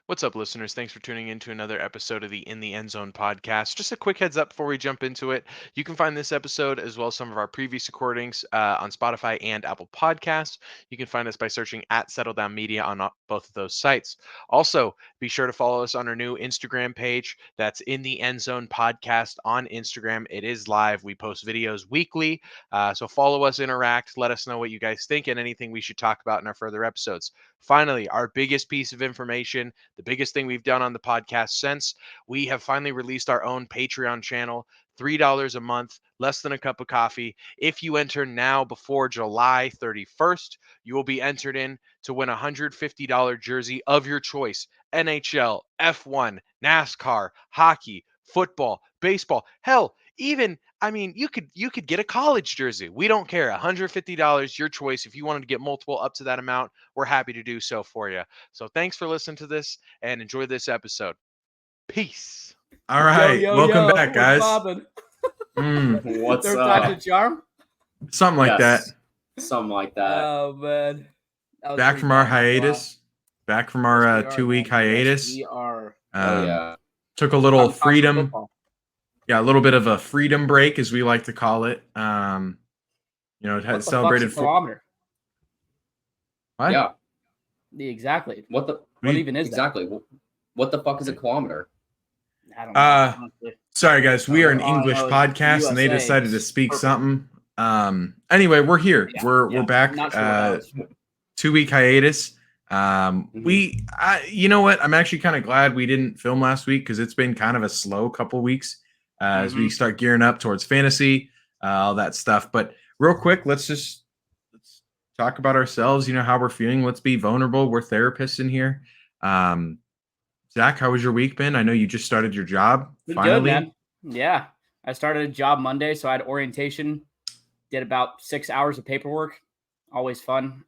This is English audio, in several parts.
What's up, listeners? Thanks for tuning in to another episode of the In the Endzone podcast. Just a quick heads up before we jump into it. You can find this episode as well as some of our previous recordings on Spotify and Apple Podcasts. You can find us by searching at Settle Down Media on both of those sites. Also, be sure to follow us on our new Instagram page. That's In the Endzone podcast on Instagram. It is live. We post videos weekly. So follow us, interact, let us know what you guys think and anything we should talk about in our further episodes. Finally, our biggest piece of information, the biggest thing we've done on the podcast since, we have finally released our own Patreon channel. $3 a month, less than a cup of coffee. If you enter now before July 31st, you will be entered in to win a $150 jersey of your choice. NHL, F1, NASCAR, hockey, football, baseball, hell, even you could get a college jersey. We don't care. $150, your choice. If you wanted to get multiple up to that amount, we're happy to do so for you. So thanks for listening to this and enjoy this episode. Peace. All Yo, right, yo, welcome yo, back, what's guys. poppin'? What's Third up? time's a charm? Something like Yes, that. something like that. Oh, man. That was Back pretty from our fun. hiatus. Back from our Yes, we are, 2-week man. hiatus. Yes, we are. Oh yeah. Took a little Talking freedom. football. Yeah, a little bit of a freedom break, as we like to call it. It What had the celebrated fuck's a kilometer? What? Yeah. Exactly. What the What even is exactly? What the fuck is a kilometer? that? I don't know. honestly. Sorry, guys. We are an Oh, English no, podcast, and they USA. decided to speak Perfect. something. Anyway, we're here. Yeah, We're back. Not sure what that was. 2-week hiatus. You know what? I'm actually kind of glad we didn't film last week because it's been kind of a slow couple weeks as we start gearing up towards fantasy, all that stuff. But real quick, let's talk about ourselves. You know how we're feeling. Let's be vulnerable. We're therapists in here. Zach, how was your week been? I know you just started your job. Pretty Finally. good, man. Yeah. I started a job Monday, so I had orientation. Did about 6 hours of paperwork. Always fun.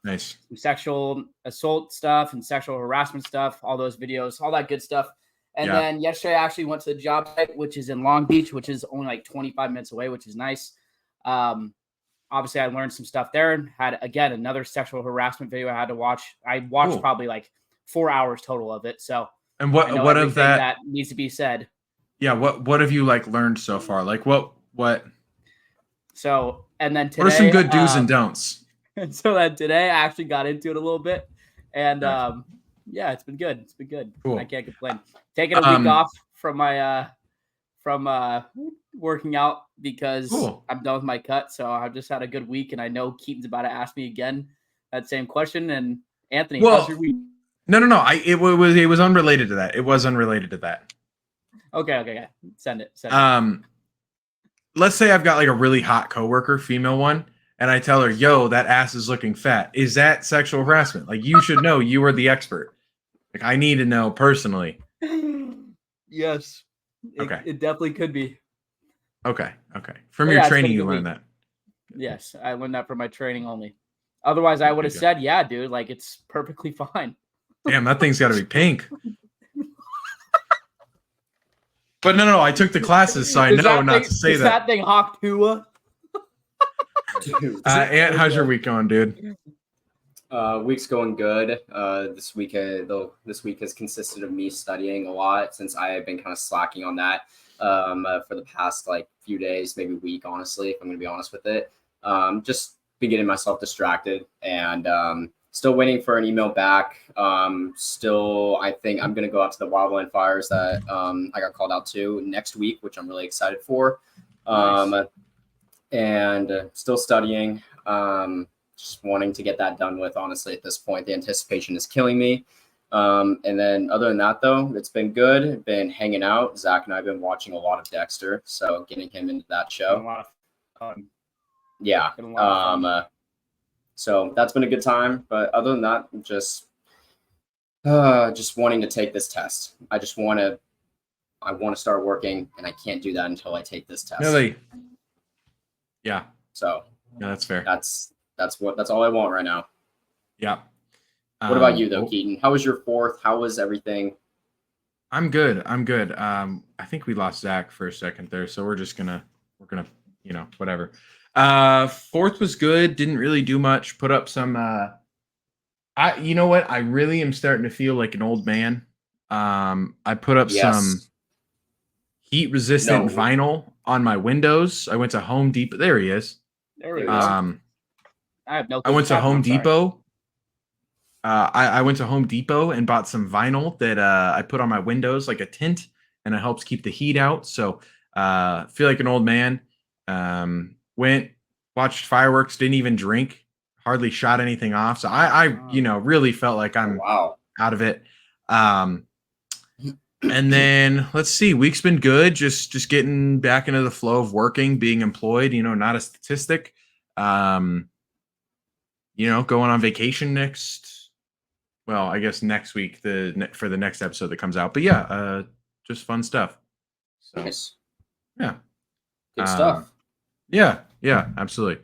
Nice. Some sexual assault stuff and sexual harassment stuff, all those videos, all that good stuff. And Yeah. then yesterday I actually went to the job site, which is in Long Beach, which is only like 25 minutes away, which is nice. Obviously I learned some stuff there and had, again, another sexual harassment video I had to watch. I watched Cool. probably like 4 hours total of it. So And I know what of everything that? needs to be said. Yeah. What have you learned so far? Like what? So, and then today, What are some good do's and don'ts? And so then today I actually got into it a little bit, and Nice. yeah, it's been good. It's been good. Cool. I can't complain. Taking a week off from my working out because Cool. I'm done with my cut. So I've just had a good week, and I know Keaton's about to ask me again that same question. And Anthony, Well, how's your week? No. It was unrelated to that. It was unrelated to that. Okay. Send it. Let's say I've got like a really hot coworker, female one, and I tell her, "Yo, that ass is looking fat." Is that sexual harassment? Like, you should know. You are the expert. Like, I need to know personally. Yes. Okay. It definitely could be. Okay. From But your yeah, it's training, been a you good learned week. that. Yes, I learned that from my training only. Otherwise, I would have Okay. said, yeah, dude, like it's perfectly fine. Damn, that thing's got to be pink. But no, I took the classes, so I Is know that not thing- to say is that. thing Hawk Tua? Dude, Ant, how's your week going, dude? week's going good. This week has consisted of me studying a lot since I have been kind of slacking on that for the past few days, maybe week, honestly, if I'm going to be honest with it. Just been getting myself distracted and still waiting for an email back. Still, I think I'm going to go out to the Wildland Fires that I got called out to next week, which I'm really excited for. Nice. And still studying. Just wanting to get that done with, honestly, at this point. The anticipation is killing me. And then other than that, though, it's been good. Been hanging out. Zach and I have been watching a lot of Dexter, so getting him into that Been a show. lot of fun. Yeah. Been a lot of fun. So that's been a good time. But other than that, just wanting to take this test. I want to start working, and I can't do that until I take this test. Really? Yeah. So Yeah, that's fair. that's all I want right now. Yeah. What about you, though, well, Keaton? How was your fourth? How was everything? I'm good. I think we lost Zach for a second there, so we're gonna, whatever. Fourth was good. Didn't really do much. Put up some You know what? I really am starting to feel like an old man. I put up some Yes. heat resistant No. vinyl on my windows. I went to Home Depot. There he is. There we There go. you go. I have no I clue went what's to happening. Home I'm sorry. Depot. I went to Home Depot and bought some vinyl that I put on my windows like a tint, and it helps keep the heat out. So feel like an old man. Went, watched fireworks, didn't even drink, hardly shot anything off. So I really felt like Oh, I'm wow. out of it. And then let's see, week's been good. Just getting back into the flow of working, being employed. Not a statistic. Going on vacation next. Well, I guess next week for the next episode that comes out. But yeah, just fun stuff. So Nice. yeah, Good stuff. yeah, absolutely.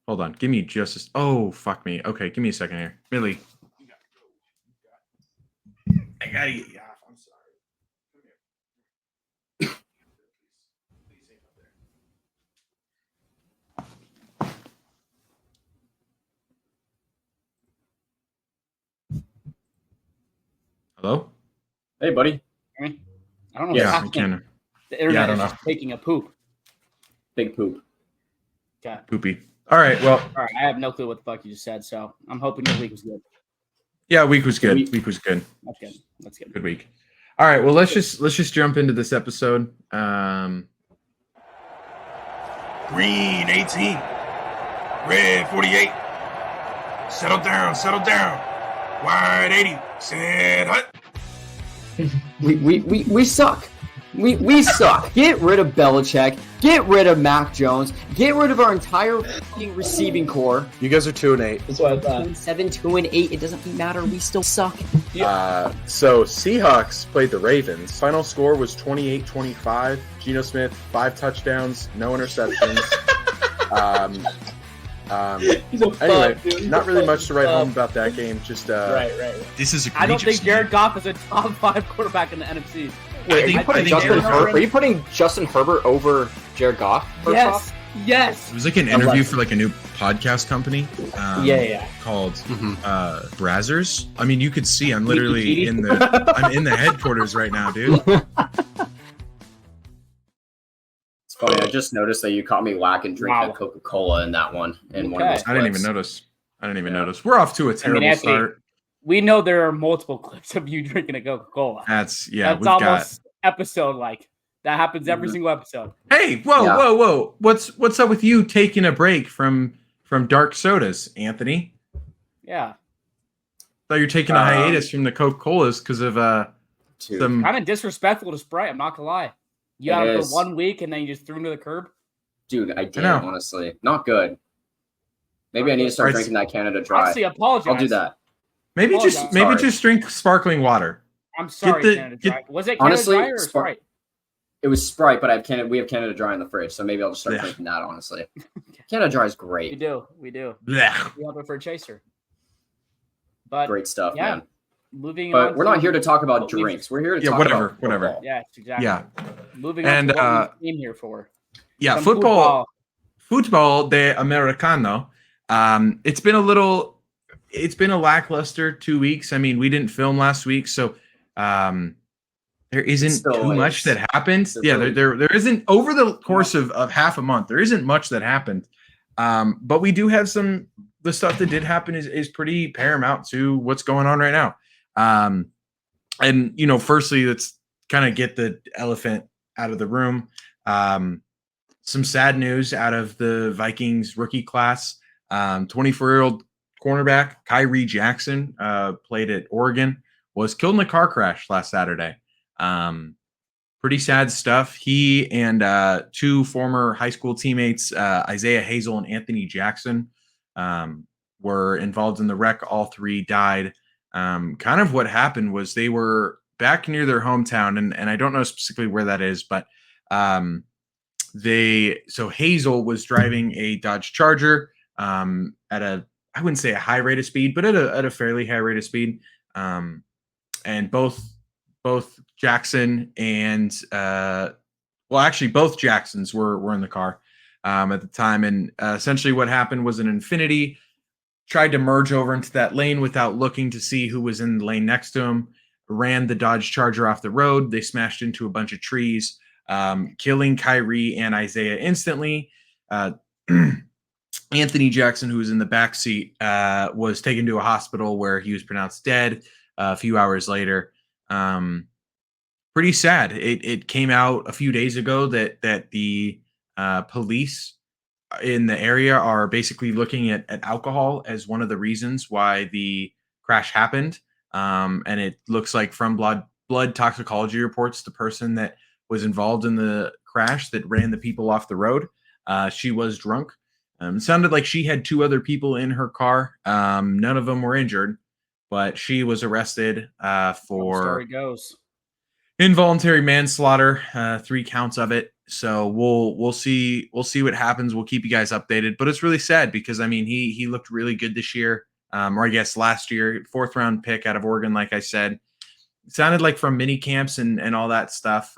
Hold on, give me just a. Oh fuck me. Okay, give me a second here, Millie. I gotta get you off. I'm sorry. Come here. Please hang up there. Hello? Hey, buddy. I don't know. Yeah, what's I happening. can. The internet don't is know. just taking a poop. Big poop. Okay. Poopy. All right. Well, All right. I have no clue what the fuck you just said, so I'm hoping your week was good. yeah, week was good. Week was good. That's good. That's good. Good week. All right. Well, let's just jump into this episode. Green 18, red 48. Settle down. Wide 80. Set hut. We suck. We suck. Get rid of Belichick. Get rid of Mac Jones. Get rid of our entire fucking receiving core. You guys are 2-8. That's what I thought. 2-7, 2-8. It doesn't matter. We still suck. So Seahawks played the Ravens. Final score was 28-25. Geno Smith 5 touchdowns, no interceptions. Anyway, not really much to write home about that game. Just Right. This is I don't egregious. think Jared Goff is a top 5 quarterback in the NFC. Wait, think- are you putting I think Justin Aaron Herbert? Rodgers- Are you putting Justin Herbert over Jared Goff? First off? Yes. It was like an interview for like a new podcast company. Yeah. Called Mhm. Brazzers. I mean, you could see I'm literally Keaton. I'm in the headquarters right now, dude. It's funny. I just noticed that you caught me whacking drinking Wow. a Coca-Cola in that one. In one of Okay. those I didn't even clips. notice. We're off to a terrible Anthony, start. We know there are multiple clips of you drinking a Coca-Cola. That's That's we've almost episode like. That happens every Mhm. single episode. got. Hey, whoa, Yeah. whoa! What's up with you taking a break from dark sodas, Anthony? Yeah. Thought you're taking a hiatus from the Coca-Colas because of Dude, some. Kind of disrespectful to Sprite. I'm not gonna lie. You It got it is. for 1 week and then you just threw him to the curb. dude, I did, know. honestly. Not good. Maybe I need to start Sprite's- drinking that Canada Dry. Honestly, apologize. I'll do that. Maybe Oh, just yeah. maybe Sorry. just drink sparkling water. I'm sorry, the- Canada get- Dry. Was it Canada Honestly, Dry or Sprite? It was Sprite, but we have Canada Dry in the fridge, so maybe I'll just start Yeah. drinking that, honestly. Canada Dry is We great. do. We do. Blech. We have it for a chaser. But Great stuff, yeah. man. moving But on. we're not here to talk about what we've- drinks. We're here to Yeah, talk whatever, about whatever. football. Yes, exactly. Yeah, Moving on And, to what we came here for. yeah. Some Football de Americano. It's been a lackluster 2 weeks. I mean, we didn't film last week, so there isn't Still too much is. that happened. There's Yeah, really- there isn't over the course of half a month. There isn't much that happened, but we do have some. The stuff that did happen is pretty paramount to what's going on right now. And firstly, let's kind of get the elephant out of the room. Some sad news out of the Vikings rookie class. 24-year-old cornerback Kyrie Jackson played at Oregon, was killed in a car crash last Saturday. Pretty sad stuff. He and 2 former high school teammates, Isaiah Hazel and Anthony Jackson, were involved in the wreck. All 3 died. Kind of what happened was they were back near their hometown, and I don't know specifically where that is, but Hazel was driving a Dodge Charger at I wouldn't say a high rate of speed, but at a fairly high rate of speed. And both Jackson and both Jacksons were in the car at the time. And essentially what happened was an Infiniti tried to merge over into that lane without looking to see who was in the lane next to him, ran the Dodge Charger off the road. They smashed into a bunch of trees, killing Kyrie and Isaiah instantly. Anthony Jackson, who was in the back seat, was taken to a hospital where he was pronounced dead a few hours later. Pretty sad. It came out a few days ago that the police in the area are basically looking at alcohol as one of the reasons why the crash happened. And it looks like from blood toxicology reports, the person that was involved in the crash that ran the people off the road, she was drunk. It sounded like she had 2 other people in her car. None of them were injured, but she was arrested for Story goes. involuntary manslaughter, 3 counts of it. So we'll see what happens. We'll keep you guys updated. But it's really sad because I mean he looked really good this year, or I guess last year, 4th round pick out of Oregon. Like I said, it sounded like from mini camps and all that stuff,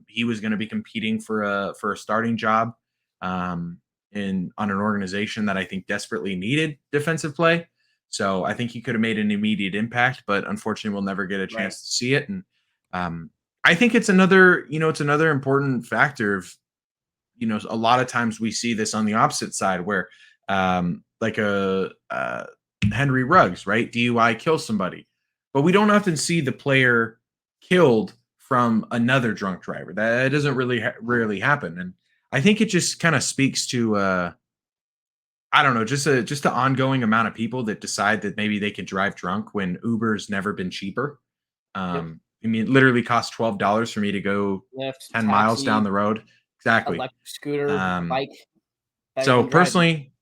he was going to be competing for a starting job on an organization that I think desperately needed defensive play. So I think he could have made an immediate impact, but unfortunately, we'll never get a chance to see it. And I think it's another important factor of, a lot of times we see this on the opposite side where like a Henry Ruggs, right? DUI kills somebody, but we don't often see the player killed from another drunk driver. That doesn't really rarely happen. And I think it just kind of speaks to, I don't know, just an ongoing amount of people that decide that maybe they can drive drunk when Uber's never been cheaper. I mean, it literally costs $12 for me to go Lyft, 10 miles down the road. Exactly. Electric scooter, bike. So personally,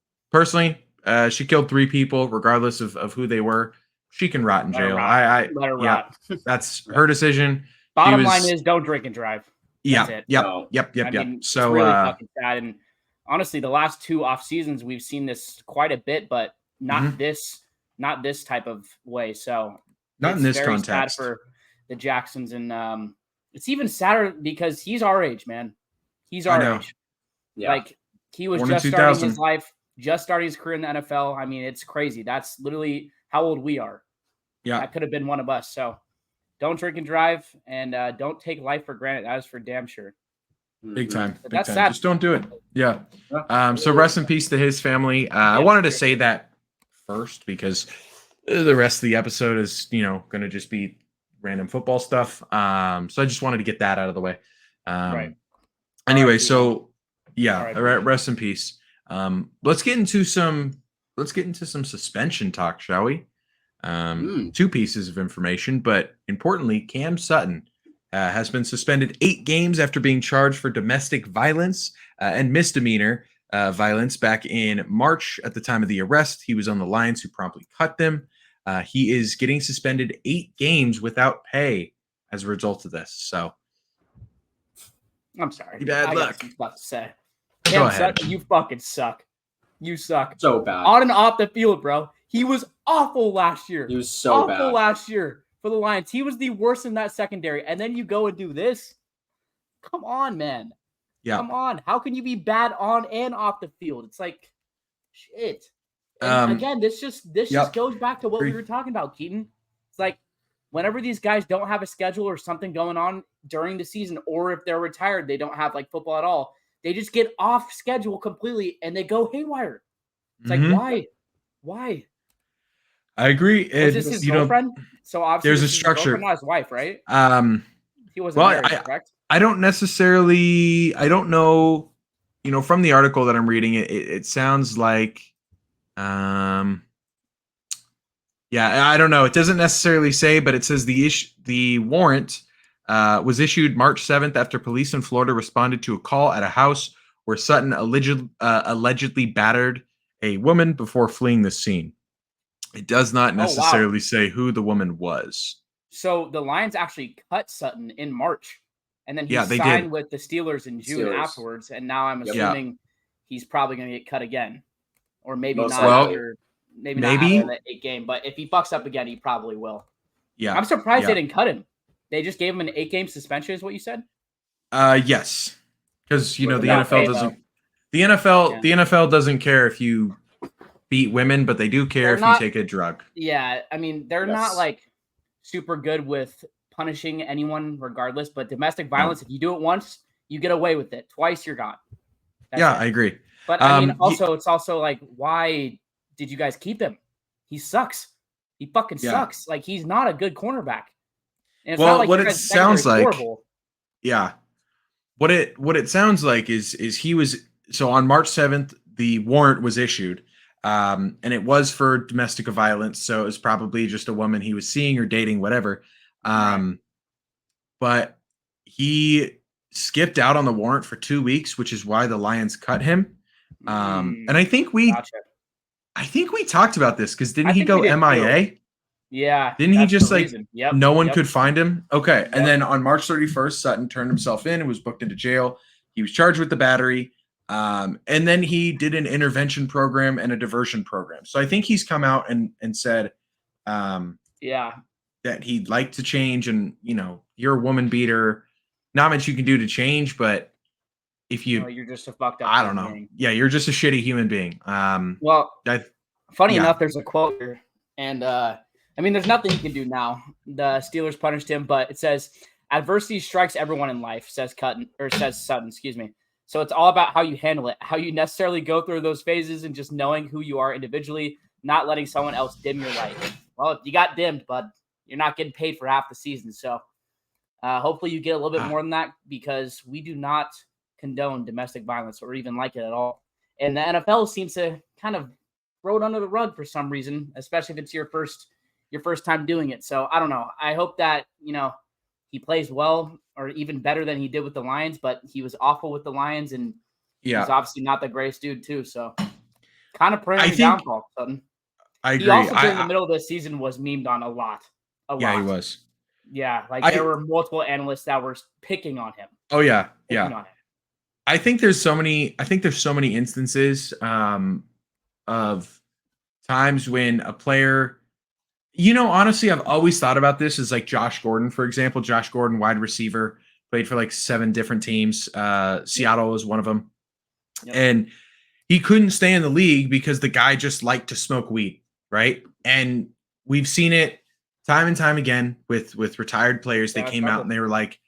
she killed 3 people, regardless of who they were. She can rot in jail. Let her rot. That's her decision. Bottom line is don't drink and drive. That's it. Yep. I mean, So it's really fucking sad. And honestly, the last 2 off seasons, we've seen this quite a bit, but not this type of way. So not in this context. Sad for the Jacksons, and it's even sadder because he's our age, man. He's our age. Yeah. Like he was just starting his life, just starting his career in the NFL. I mean, it's crazy. That's literally how old we are. Yeah, that could have been one of us. So don't drink and drive, and don't take life for granted. That is for damn sure. Big time. That's sad. Just don't do it. Yeah. So rest in peace to his family. I wanted to say that first because the rest of the episode is, going to just be random football stuff. So I just wanted to get that out of the way. Right. Anyway, so yeah, rest in peace. Let's get into some suspension talk, shall we? 2 pieces of information, but importantly, Cam Sutton has been suspended 8 games after being charged for domestic violence and misdemeanor violence back in March. At the time of the arrest, he was on the Lions, who promptly cut them. He is getting suspended 8 games without pay as a result of this. So, I'm sorry. Bad luck. I got to say, Go ahead. Sutton, you fucking suck. You suck so bad on and off the field, bro. He was awful last year. He was so bad last year for the Lions. He was the worst in that secondary, and then you go and do this. Come on, man. Yeah. Come on. How can you be bad on and off the field? It's like shit. And again, this just goes back to what we were talking about, Keaton. It's like whenever these guys don't have a schedule or something going on during the season, or if they're retired, they don't have like football at all. They just get off schedule completely and they go haywire. It's like, why? I agree. Was this his girlfriend? So obviously there's a structure. Not his wife, right? He wasn't married, correct? I don't know, from the article that I'm reading, it sounds like, I don't know. It doesn't necessarily say, but it says the warrant was issued March 7th after police in Florida responded to a call at a house where Sutton allegedly battered a woman before fleeing the scene. It does not necessarily say who the woman was. So the Lions actually cut Sutton in March, and then he they signed did. with the Steelers in June afterwards. And now I'm assuming he's probably going to get cut again, or maybe not. After, maybe not after the 8 game. But if he fucks up again, he probably will. Yeah, I'm surprised they didn't cut him. They just gave him an 8 game suspension, is what you said? Yes, because the NFL doesn't. The NFL doesn't care if you beat women, but they do care They're if not- you take a drug. Yeah, I mean, they're not Yes. like super good with punishing anyone regardless, but domestic violence, if you do it once, you get away with it. Twice, you're gone. That's Yeah, it. I agree. But I mean, Ye- also, it's also like, why did you guys keep him? He sucks. He fucking Yeah. sucks. Like, he's not a good cornerback. And it's Well, not like what your it guys' secondary sounds is like- horrible. Yeah. What it sounds like is he was so on March 7th, the warrant was issued. And it was for domestic violence, so it was probably just a woman he was seeing or dating, whatever. But he skipped out on the warrant for 2 weeks, which is why the Lions cut him. And I think we talked about this because didn't I he think go we did MIA? Yeah. Didn't he that's the just, like, reason. Yep. No one yep. could find him. Okay. Yep. And then on March 31st, Sutton turned himself in and was booked into jail. He was charged with the battery. And then he did an intervention program and a diversion program. So I think he's come out and said Yeah. that he'd like to change. And, you're a woman beater. Not much you can do to change, but if you, No, you're just a fucked up. I don't human know. being. Yeah, you're just a shitty human being. Well, funny yeah. enough, there's a quote here, and I mean, there's nothing he can do now. The Steelers punished him, but it says, "Adversity strikes everyone in life," says Sutton. Excuse me. So it's all about how you handle it, how you necessarily go through those phases, and just knowing who you are individually, not letting someone else dim your light. Well, if you got dimmed, bud, you're not getting paid for half the season. So hopefully you get a little bit more than that, because we do not condone domestic violence or even like it at all. And the NFL seems to kind of throw it under the rug for some reason, especially if it's your first time doing it. So I don't know. I hope that, he plays well or even better than he did with the Lions, but he was awful with the Lions, and he's obviously not the greatest dude too. So kind of praying for downfall. Sutton. I agree. He also during the middle of the season was memed on a lot. Yeah, he was. Yeah, there were multiple analysts that were picking on him. Oh yeah, Picking yeah. on him. I think there's so many instances of times when a player, honestly, I've always thought about this as like Josh Gordon, for example. Josh Gordon, wide receiver, played for like 7 different teams. Seattle was one of them. Yep. And he couldn't stay in the league because the guy just liked to smoke weed, right? And we've seen it time and time again with retired players. They came out and they were like,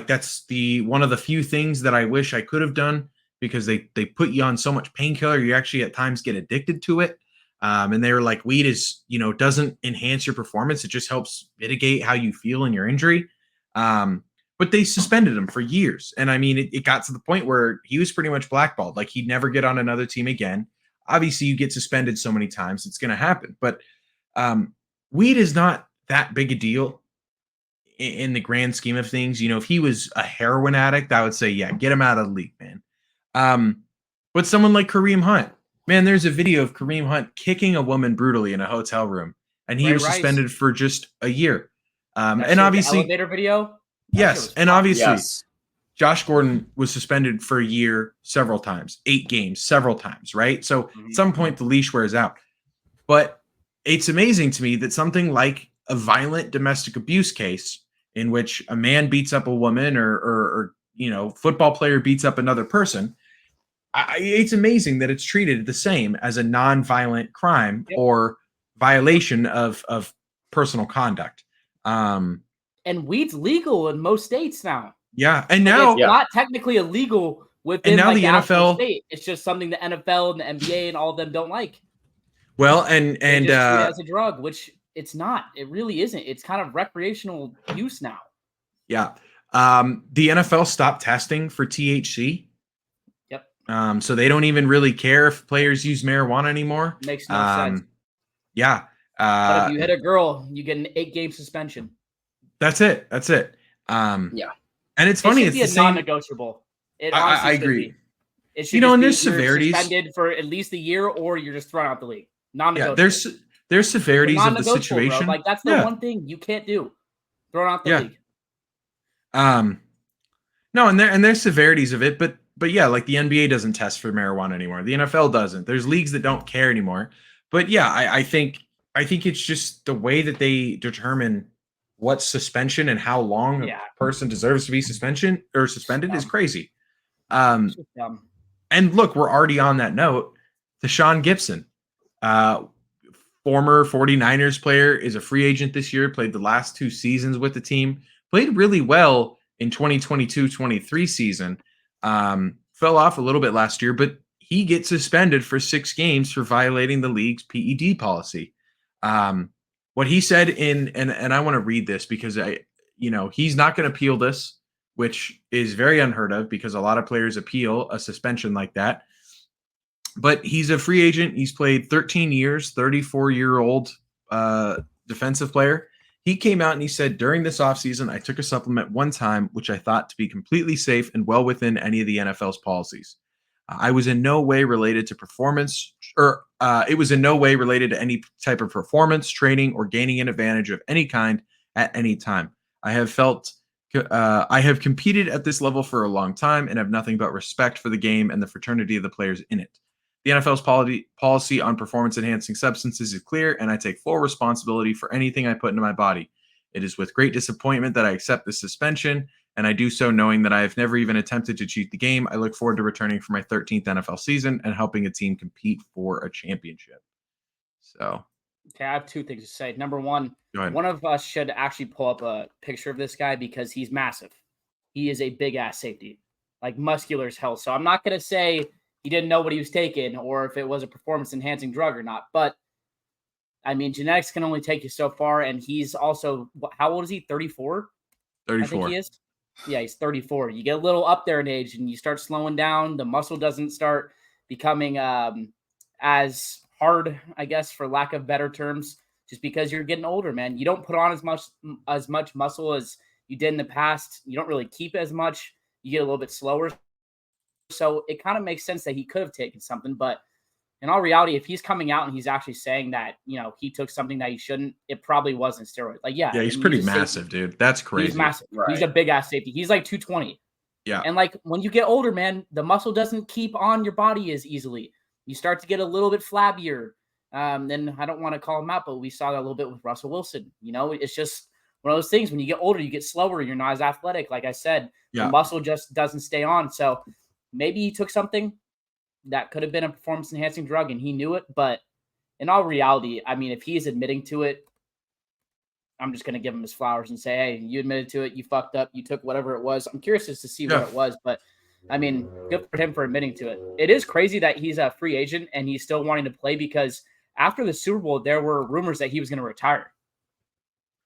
that's one of the few things that I wish I could have done, because they put you on so much painkiller. You actually at times get addicted to it. And they were like, weed is, doesn't enhance your performance. It just helps mitigate how you feel in your injury. But they suspended him for years. And I mean, it got to the point where he was pretty much blackballed. Like, he'd never get on another team again. Obviously, you get suspended so many times, it's going to happen. But weed is not that big a deal in the grand scheme of things. If he was a heroin addict, I would say, yeah, get him out of the league, man. But someone like Kareem Hunt, man, there's a video of Kareem Hunt kicking a woman brutally in a hotel room, and he was suspended for just a year. And obviously, the elevator video. Yes, and obviously, Yes. Josh Gordon was suspended for a year several times, 8 games several times, right? So at some point, the leash wears out. But it's amazing to me that something like a violent domestic abuse case, in which a man beats up a woman, or football player beats up another person, it's amazing that it's treated the same as a non-violent crime or violation of personal conduct. And weed's legal in most states now. Yeah, and now it's not technically illegal within and now the NFL state. It's just something the NFL and the NBA and all of them don't like. Well, and they just treat it as a drug, which it's not. It really isn't. It's kind of recreational use now. Yeah. The NFL stopped testing for THC. Yep. So they don't even really care if players use marijuana anymore. Makes no sense. Yeah. But if you hit a girl, you get an 8-game suspension. That's it. Yeah. And it's funny. It should It's be the a same. non-negotiable. I agree. It should and be there's you're severities. suspended for at least a year, or you're just thrown out the league. Yeah, Non-negotiable. there's severities of the Non-negotiable, situation. bro. Like, that's the one thing you can't do. Thrown out the league. No, and there's severities of it, but yeah, like the NBA doesn't test for marijuana anymore. The NFL doesn't. There's leagues that don't care anymore. But yeah, I think it's just the way that they determine what's suspension and how long a person deserves to be suspended is crazy. And look, we're already on that note. Deshaun Gibson, Former 49ers player, is a free agent this year, played the last 2 seasons with the team, played really well in 2022-23 season. Fell off a little bit last year, but he gets suspended for 6 games for violating the league's PED policy. What he said and I want to read this because he's not going to appeal this, which is very unheard of because a lot of players appeal a suspension like that. But he's a free agent. He's played 13 years, 34-year-old defensive player. He came out and he said, during this offseason, I took a supplement one time, which I thought to be completely safe and well within any of the NFL's policies. I was in no way related to performance, or it was in no way related to any type of performance, training, or gaining an advantage of any kind at any time. I have competed at this level for a long time and have nothing but respect for the game and the fraternity of the players in it. The NFL's policy on performance-enhancing substances is clear, and I take full responsibility for anything I put into my body. It is with great disappointment that I accept this suspension, and I do so knowing that I have never even attempted to cheat the game. I look forward to returning for my 13th NFL season and helping a team compete for a championship. So, okay, I have 2 things to say. Number one, go ahead. one of us should actually pull up a picture of this guy because he's massive. He is a big-ass safety, like muscular as hell. So I'm not going to say he didn't know what he was taking or if it was a performance-enhancing drug or not. But, I mean, genetics can only take you so far, and he's also – how old is he, 34? 34. I think he is. Yeah, he's 34. You get a little up there in age, and you start slowing down. The muscle doesn't start becoming as hard, I guess, for lack of better terms, just because you're getting older, man. You don't put on as much muscle as you did in the past. You don't really keep as much. You get a little bit slower. So it kind of makes sense that he could have taken something, but in all reality, if he's coming out and he's actually saying that, he took something that he shouldn't, it probably wasn't steroid. Like, yeah, he's pretty massive, dude. That's crazy. He's massive. Right. He's a big ass safety. He's like 220. Yeah. And like when you get older, man, the muscle doesn't keep on your body as easily. You start to get a little bit flabbier. Then I don't want to call him out, but we saw that a little bit with Russell Wilson. It's just one of those things. When you get older, you get slower. You're not as athletic. Like I said, the muscle just doesn't stay on. So maybe he took something that could have been a performance-enhancing drug and he knew it. But in all reality, I mean, if he's admitting to it, I'm just going to give him his flowers and say, hey, you admitted to it. You fucked up. You took whatever it was. I'm curious as to see what it was. But, I mean, good for him for admitting to it. It is crazy that he's a free agent and he's still wanting to play because after the Super Bowl, there were rumors that he was going to retire,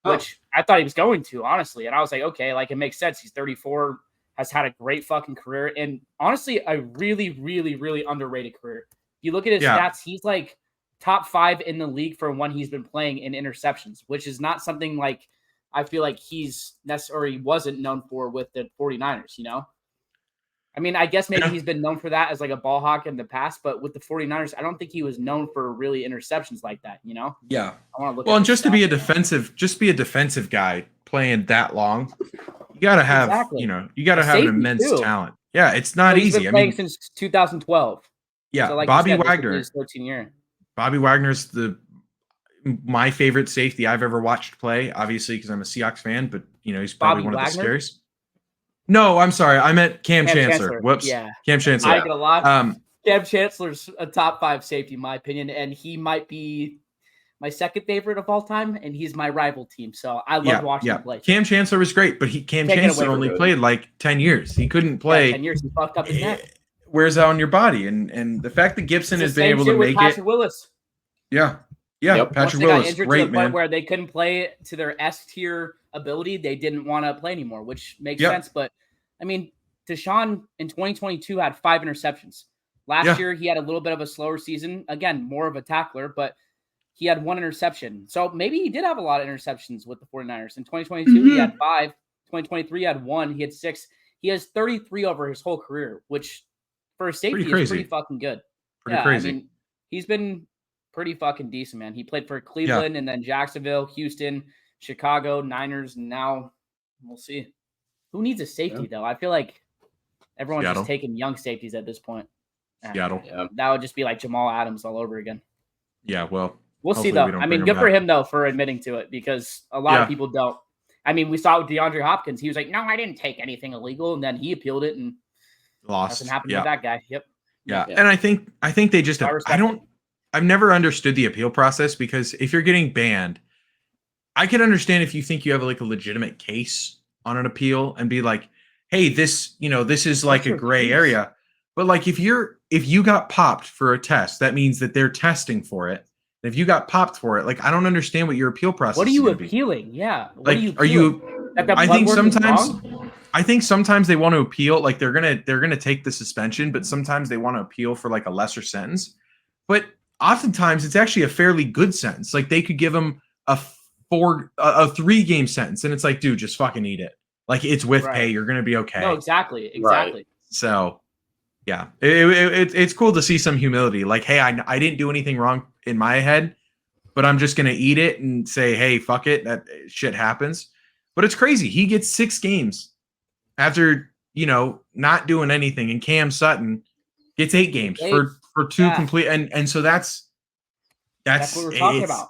which I thought he was going to, honestly. And I was like, okay, like it makes sense. He's 34, has had a great fucking career. And honestly, a really, really, really underrated career. If you look at his stats, he's like top 5 in the league for when he's been playing in interceptions, which is not something like I feel like he's necessarily wasn't known for with the 49ers, I mean, I guess maybe he's been known for that as like a ball hawk in the past, but with the 49ers, I don't think he was known for really interceptions like that, Yeah. I want to look and just to be a defensive guy playing that long, you got to have, you got to have an immense talent. Yeah, it's not easy. He's been playing since 2012. Yeah, so like Bobby said, Wagner. His 13 year. Bobby Wagner's my favorite safety I've ever watched play, obviously because I'm a Seahawks fan, but he's probably one of the scariest. No, I'm sorry. I meant Cam Chancellor. Whoops. Yeah. Cam Chancellor. I get a lot. Cam Chancellor's a top 5 safety, in my opinion, and he might be my second favorite of all time, and he's my rival team. So I love watching him play. Cam Chancellor was great, but Cam Chancellor only played like 10 years. He couldn't play. 10 years. He fucked up his neck. Wears out on your body, and the fact that Gibson has been able to make Patrick Willis. Yeah. Yep. Patrick Willis, injured great to the man. Point where they couldn't play to their S tier ability, they didn't want to play anymore, which makes sense. But I mean, Deshaun in 2022 had 5 interceptions. Last year, he had a little bit of a slower season. Again, more of a tackler, but he had 1 interception. So maybe he did have a lot of interceptions with the 49ers. In 2022, he had 5. 2023, he had 1. He had 6. He has 33 over his whole career, which for a safety is pretty fucking good. Pretty crazy. I mean, he's been pretty fucking decent, man. He played for Cleveland and then Jacksonville, Houston, Chicago, Niners, and now we'll see. Who needs a safety, though? I feel like everyone's just taking young safeties at this point. Seattle. That would just be like Jamal Adams all over again. Yeah, well. We'll see, though. I mean, good for him, though, for admitting to it because a lot of people don't. I mean, we saw it with DeAndre Hopkins. He was like, no, I didn't take anything illegal. And then he appealed it and lost. nothing happened with that guy. Yep. Yeah. And I think they just have, I've never understood the appeal process, because if you're getting banned, I can understand if you think you have like a legitimate case on an appeal and be like, hey, this is like a your gray case? area. But like if you got popped for a test, that means that they're testing for it. And if you got popped for it, like I don't understand what your appeal process What are is you gonna be. appealing? Yeah. What Like, are you are appealing? you That the I blood think work is sometimes wrong? they want to appeal, like they're gonna take the suspension, but sometimes they want to appeal for like a lesser sentence. But oftentimes it's actually a fairly good sentence. Like they could give him a 3-game sentence, and it's like, dude, just fucking eat it. Like it's with Right. pay, you're gonna be okay. No, exactly. So yeah, it's cool to see some humility. Like, hey, I didn't do anything wrong in my head, but I'm just gonna eat it and say, hey, fuck it, that shit happens. But it's crazy. He gets 6 games after not doing anything, and Cam Sutton gets 8 games for 2 complete, and so that's what we're talking about.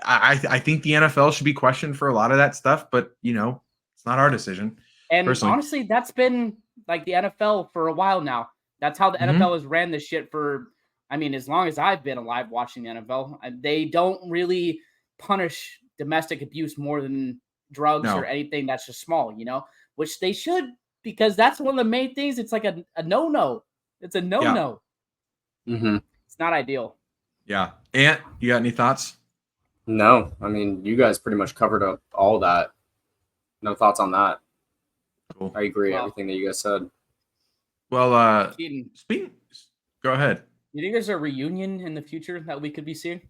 I think the NFL should be questioned for a lot of that stuff, but it's not our decision. And personally. honestly, that's been like the NFL for a while now. That's how the NFL has ran this shit for, I mean, as long as I've been alive watching the NFL. They don't really punish domestic abuse more than drugs or anything that's just small, which they should, because that's one of the main things. It's like a no-no. It's a no-no. Yeah. Mm-hmm. It's not ideal. Yeah. Ant, you got any thoughts? No, I mean, you guys pretty much covered up all that. No thoughts on that. Cool. I agree everything that you guys said. Well, Keaton, go ahead. you think there's a reunion in the future that we could be seeing?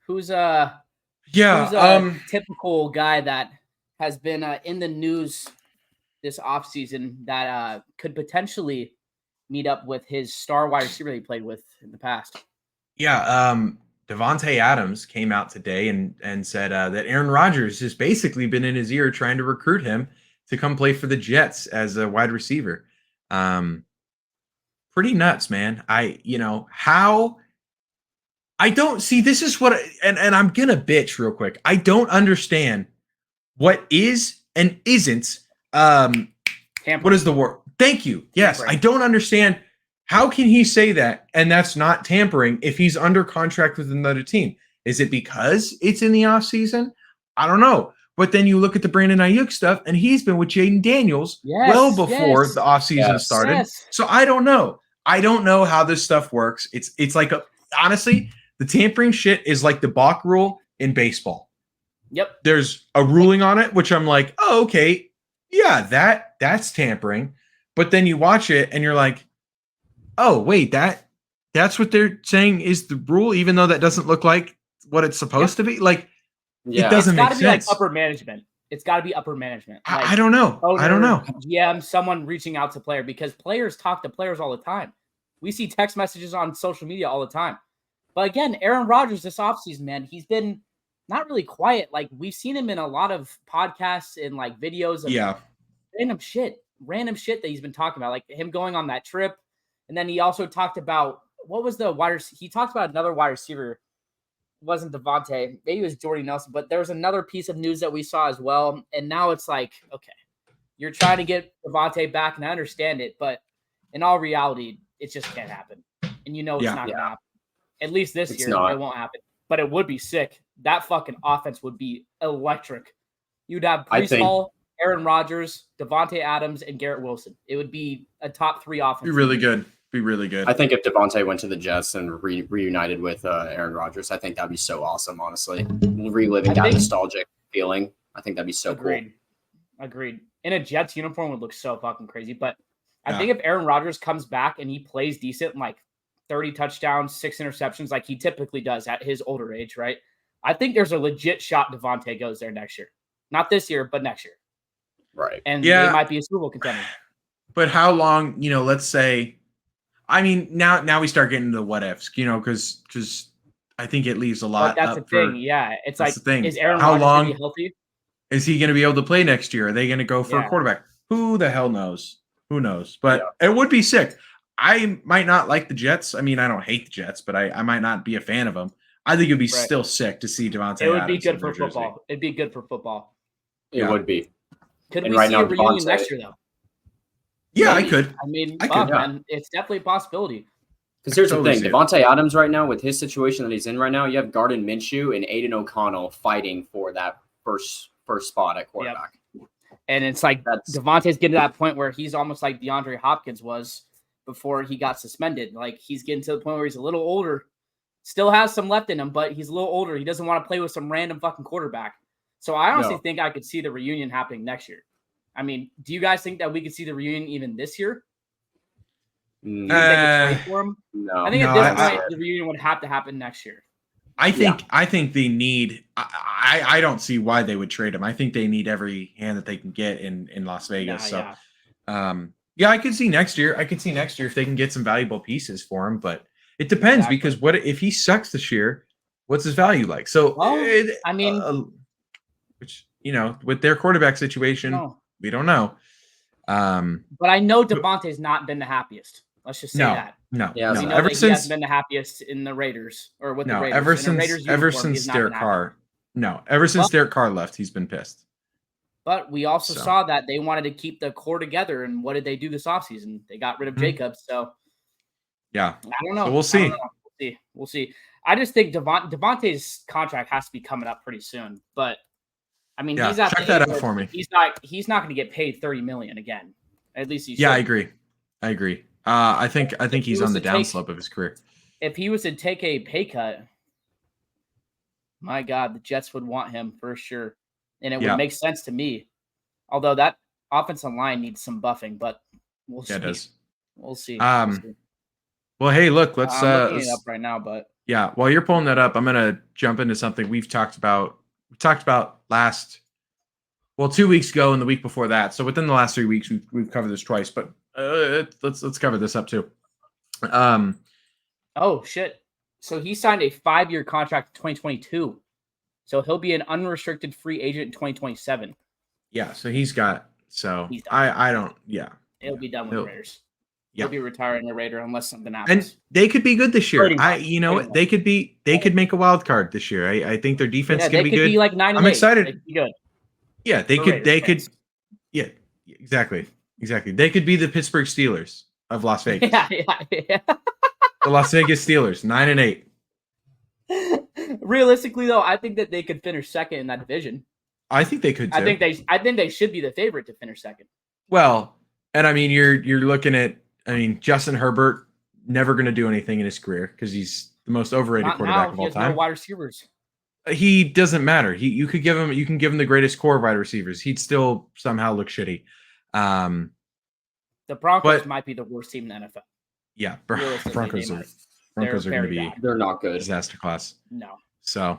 Who's a typical guy that has been in the news this offseason that could potentially meet up with his star wide receiver he played with in the past? Yeah, Davante Adams came out today and said that Aaron Rodgers has basically been in his ear trying to recruit him to come play for the Jets as a wide receiver. Pretty nuts, man. I don't see, this is what, and I'm gonna bitch real quick. I don't understand what is and isn't what is the word? Thank you. Yes, tampering. I don't understand. How can he say that and that's not tampering if he's under contract with another team? Is it because it's in the offseason? I don't know. But then you look at the Brandon Ayuk stuff, and he's been with Jaden Daniels well before the offseason started. Yes. So I don't know. I don't know how this stuff works. It's like honestly, the tampering shit is like the balk rule in baseball. Yep. There's a ruling on it, which I'm like, oh, okay, yeah, that's tampering. But then you watch it and you're like, oh, wait, that's what they're saying is the rule, even though that doesn't look like what it's supposed to be. Like, it doesn't make sense. It's got to be like upper management. It's got to be upper management. Like, I don't know. I don't know. GM, someone reaching out to player, because players talk to players all the time. We see text messages on social media all the time. But again, Aaron Rodgers this offseason, man, he's been not really quiet. Like, we've seen him in a lot of podcasts and like videos of random shit that he's been talking about, like him going on that trip. And then he also talked about, what was the wide receiver? He talked about another wide receiver. It wasn't Davante. Maybe it was Jordy Nelson. But there was another piece of news that we saw as well. And now it's like, okay, you're trying to get Davante back, and I understand it. But in all reality, it just can't happen. And it's not going to happen. At least this year, it won't happen. But it would be sick. That fucking offense would be electric. You'd have Breece Hall, Aaron Rodgers, Davante Adams, and Garrett Wilson. It would be a top 3 offense. Be really good. I think if Davante went to the Jets and reunited with Aaron Rodgers, I think that'd be so awesome, honestly. Reliving that nostalgic feeling. I think that'd be so cool. Agreed. In a Jets uniform would look so fucking crazy. But I think if Aaron Rodgers comes back and he plays decent, like 30 touchdowns, 6 interceptions, like he typically does at his older age, right? I think there's a legit shot Davante goes there next year. Not this year, but next year. Right. And they might be a Super Bowl contender. But how long, let's say, I mean, now we start getting into what ifs, because I think it leaves a lot. But that's the thing. Yeah. It's like, is Aaron how Rodgers long going to be healthy? Is he going to be able to play next year? Are they going to go for a quarterback? Who the hell knows? Who knows? But it would be sick. I might not like the Jets. I mean, I don't hate the Jets, but I might not be a fan of them. I think it'd be still sick to see Davante Adams. It would be good for football. It'd be good for football. It would be. Could we see a reunion next year, though? Yeah, maybe. I could. I mean, man, it's definitely a possibility. Because here's the Totally thing, see it. Davante Adams right now, with his situation that he's in right now, you have Gardner Minshew and Aiden O'Connell fighting for that first spot at quarterback. And it's like Davante's getting to that point where he's almost like DeAndre Hopkins was before he got suspended. Like he's getting to the point where he's a little older, still has some left in him, but he's a little older. He doesn't want to play with some random fucking quarterback. So I honestly think I could see the reunion happening next year. I mean, do you guys think that we could see the reunion even this year? Do you think they could trade for him? No. I think at this point, the reunion would have to happen next year. I think they need. I don't see why they would trade him. I think they need every hand that they can get in Las Vegas. I could see next year. I could see next year if they can get some valuable pieces for him. But it depends because what if he sucks this year? What's his value like? So I mean, which with their quarterback situation, we don't know. But I know Davante's not been the happiest. Let's just say that. No. He hasn't been the happiest in the Raiders or with the Raiders. Ever since Derek Carr. No, ever since Derek Carr left, he's been pissed. But we also saw that they wanted to keep the core together, and what did they do this offseason? They got rid of Jacobs. So I don't know. So we'll see. We'll see. I just think Davante's contract has to be coming up pretty soon. But I mean, he's at check that out for me. He's not going to get paid $30 million again. At least he's. Yeah, I agree. I think he's on the downslope of his career. If he was to take a pay cut, my God, the Jets would want him for sure, and it would make sense to me. Although that offensive line needs some buffing, but we'll see. Yeah, it does. We'll see. Well, hey, look, let's looking it up right now, but while you're pulling that up, I'm gonna jump into something we've talked about. We talked about 2 weeks ago and the week before that. So within the last 3 weeks, we've covered this twice, but let's cover this up too. Oh shit! So he signed a 5-year contract in 2022. So he'll be an unrestricted free agent in 2027. Yeah. So he's got. So I don't. Yeah. He'll be done with the Raiders. Yeah. He'll be retiring the Raider unless something happens. And they could be good this year. They could make a wild card this year. I think their defense is going to be good. Be like 9-8. I'm excited. They could be good. Yeah, they could. Yeah, exactly. They could be the Pittsburgh Steelers of Las Vegas. Yeah. The Las Vegas Steelers, 9-8. Realistically, though, I think that they could finish second in that division. I think they could too. I think they should be the favorite to finish second. Well, and I mean, you're looking at. I mean, Justin Herbert never going to do anything in his career because he's the most overrated quarterback of all time. No wide receivers. He doesn't matter. You can give him the greatest core of wide receivers. He'd still somehow look shitty. The Broncos might be the worst team in the NFL. Yeah, Broncos are going to be. They're not good. Disaster class. No. So,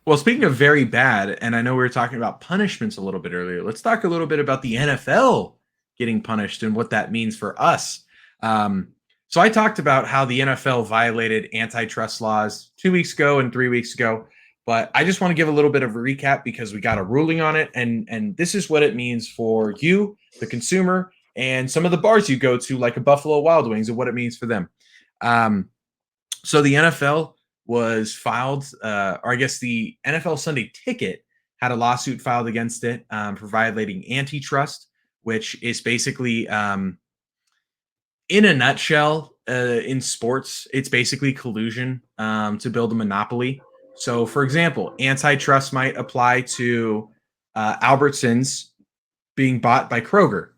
well, speaking of very bad, and I know we were talking about punishments a little bit earlier. Let's talk a little bit about the NFL getting punished and what that means for us. So I talked about how the NFL violated antitrust laws 2 weeks ago and 3 weeks ago, but I just want to give a little bit of a recap because we got a ruling on it, and this is what it means for you, the consumer, and some of the bars you go to, like a Buffalo Wild Wings, and what it means for them. So the NFL was filed, or I guess the NFL Sunday Ticket had a lawsuit filed against it for violating antitrust, which is basically, in a nutshell, in sports, it's basically collusion to build a monopoly. So, for example, antitrust might apply to Albertsons being bought by Kroger.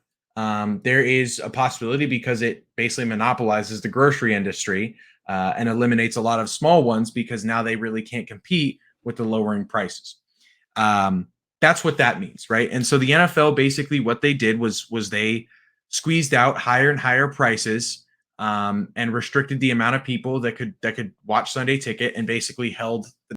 There is a possibility because it basically monopolizes the grocery industry and eliminates a lot of small ones because now they really can't compete with the lowering prices. That's what that means, right? And so the NFL basically what they did was they squeezed out higher and higher prices and restricted the amount of people that could watch Sunday Ticket and basically held the